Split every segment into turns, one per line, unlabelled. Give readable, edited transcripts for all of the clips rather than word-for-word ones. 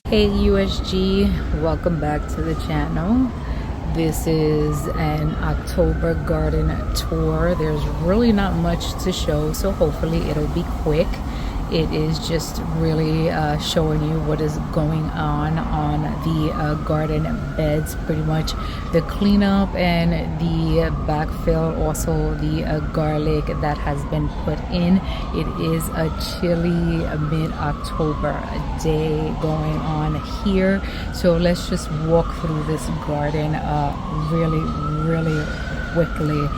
Hey USG, welcome back to the channel. This is an October garden tour. There's really not much to show, so hopefully it'll be quick. It is just really showing you what is going on the garden beds, pretty much the cleanup and the backfill, also the garlic that has been put in. It is a chilly mid-October day going on here, so let's just walk through this garden really quickly.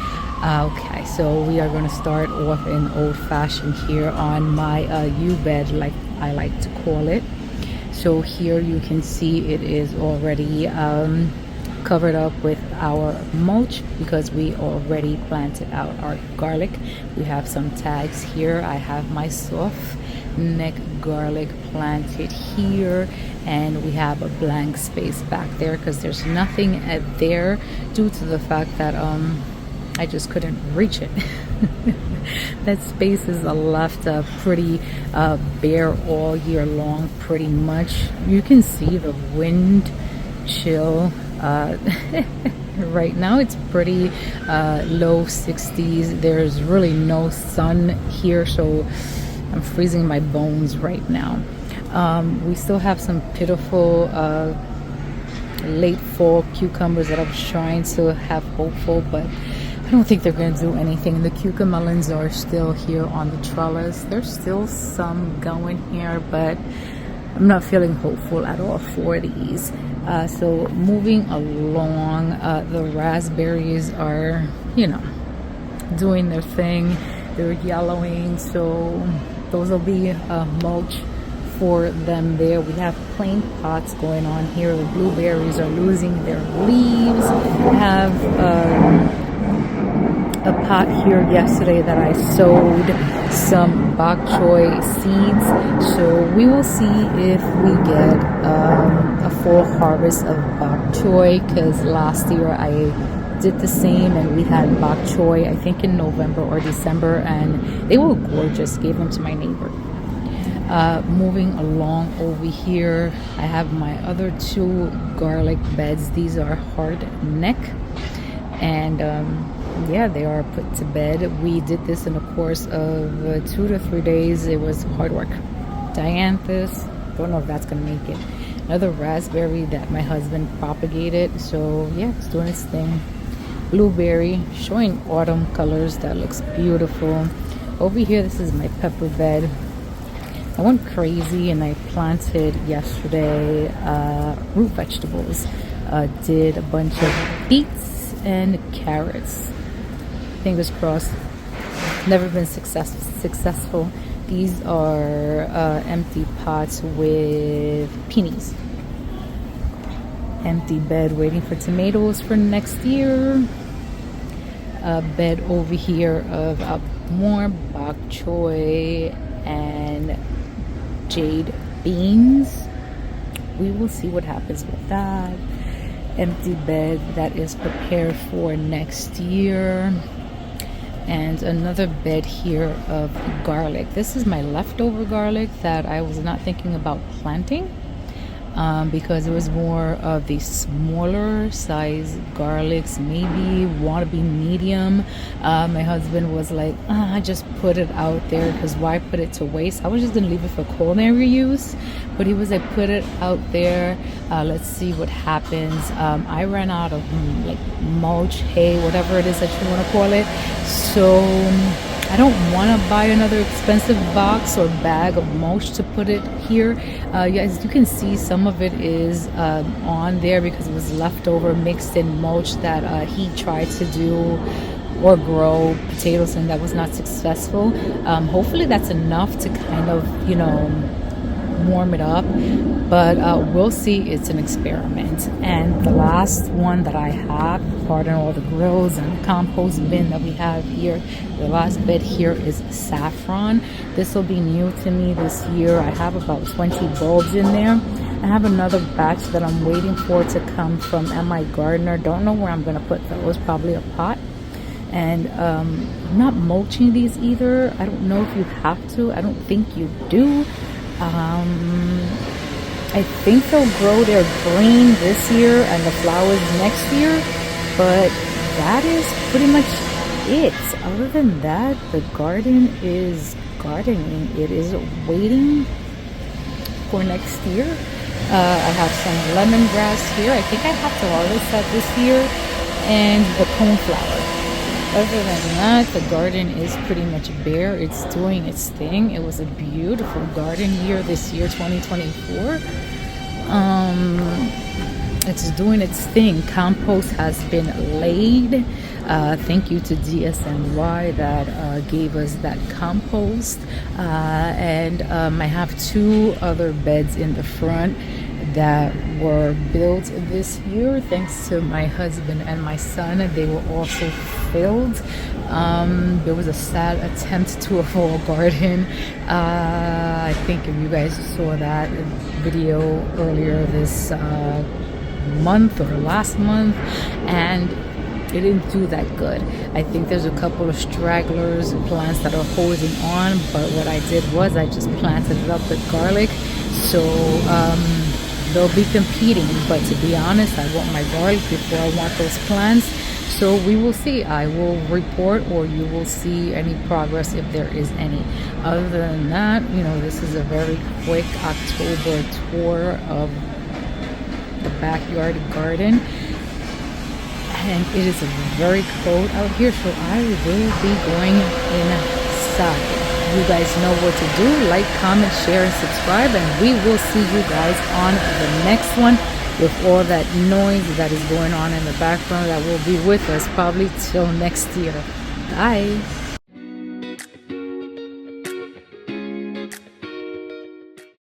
Okay, so we are going to start off in old-fashioned here on my U-bed, like I like to call it. So here you can see it is already covered up with our mulch because we already planted out our garlic. We have some tags here. I have my soft neck garlic planted here, and we have a blank space back there because there's nothing there due to the fact that I just couldn't reach it. That space is left pretty bare all year long, pretty much. You can see the wind chill. Right now it's pretty low 60s. There's really no sun here, so I'm freezing my bones right now. We still have some pitiful late fall cucumbers that I was trying to have hopeful, but I don't think they're going to do anything. The cucamelons are still here on the trellis. There's still some going here, but I'm not feeling hopeful at all for these. So moving along, the raspberries are, doing their thing. They're yellowing, so those will be mulch for them there. We have plain pots going on here. The blueberries are losing their leaves. We have a pot here yesterday that I sowed some bok choy seeds, so we will see if we get a full harvest of bok choy, because last year I did the same and we had bok choy I think in November or December, and they were gorgeous. Gave them to my neighbor. Moving along over here, I have my other two garlic beds. These are hard neck, and yeah, they are put to bed. We did this in a course of 2 to 3 days. It was hard work. Dianthus, don't know if that's gonna make it. Another raspberry that my husband propagated, so yeah, it's doing its thing. Blueberry, showing autumn colors. That looks beautiful. Over here, this is my pepper bed. I went crazy and I planted yesterday root vegetables. Did a bunch of beets and carrots. Fingers crossed. Never been successful. These are empty pots with peonies. Empty bed waiting for tomatoes for next year. A bed over here of more bok choy and jade beans. We will see what happens with that. Empty bed that is prepared for next year. And another bed here of garlic. This is my leftover garlic that I was not thinking about planting because it was more of the smaller size garlics, maybe wannabe medium. My husband was like, just put it out there because why put it to waste? I was just gonna leave it for culinary use, but he was like, put it out there, let's see what happens. I ran out of like mulch, hay, whatever it is that you want to call it, so I don't want to buy another expensive box or bag of mulch to put it here. As you can see, some of it is on there because it was leftover mixed in mulch that he tried to do or grow potatoes, and that was not successful. Hopefully that's enough to kind of, warm it up, but we'll see. It's an experiment. And the last one that I have, pardon all the grills and the compost bin that we have here, the last bed here is saffron. This will be new to me this year. I have about 20 bulbs in there. I have another batch that I'm waiting for to come from MI Gardener. Don't know where I'm going to put those, probably a pot. And I'm not mulching these either. I don't know if you have to. I don't think you do. I think they'll grow their green this year and the flowers next year, but that is pretty much it. Other than that, the garden is gardening. It is waiting for next year. I have some lemongrass here. I think I have to harvest that this year, and the coneflower. Other than that, the garden is pretty much bare. It's doing its thing. It was a beautiful garden year this year, 2024. It's doing its thing. Compost has been laid. Thank you to DSNY that gave us that compost. And I have 2 other beds in the front that were built this year thanks to my husband and my son. They were also filled. There was a sad attempt to a fall garden. I think if you guys saw that video earlier this month or last month, and it didn't do that good. I think there's a couple of stragglers, plants that are holding on, but what I did was I just planted it up with garlic. So they'll be competing, but to be honest, I want my garlic before I want those plants. So we will see. I will report, or you will see any progress if there is any. Other than that, you know, this is a very quick October tour of the backyard garden, and it is very cold out here, so I will be going inside. You guys know what to do. Like, comment, share, and subscribe, and we will see you guys on the next one with all that noise that is going on in the background that will be with us probably till next year. Bye.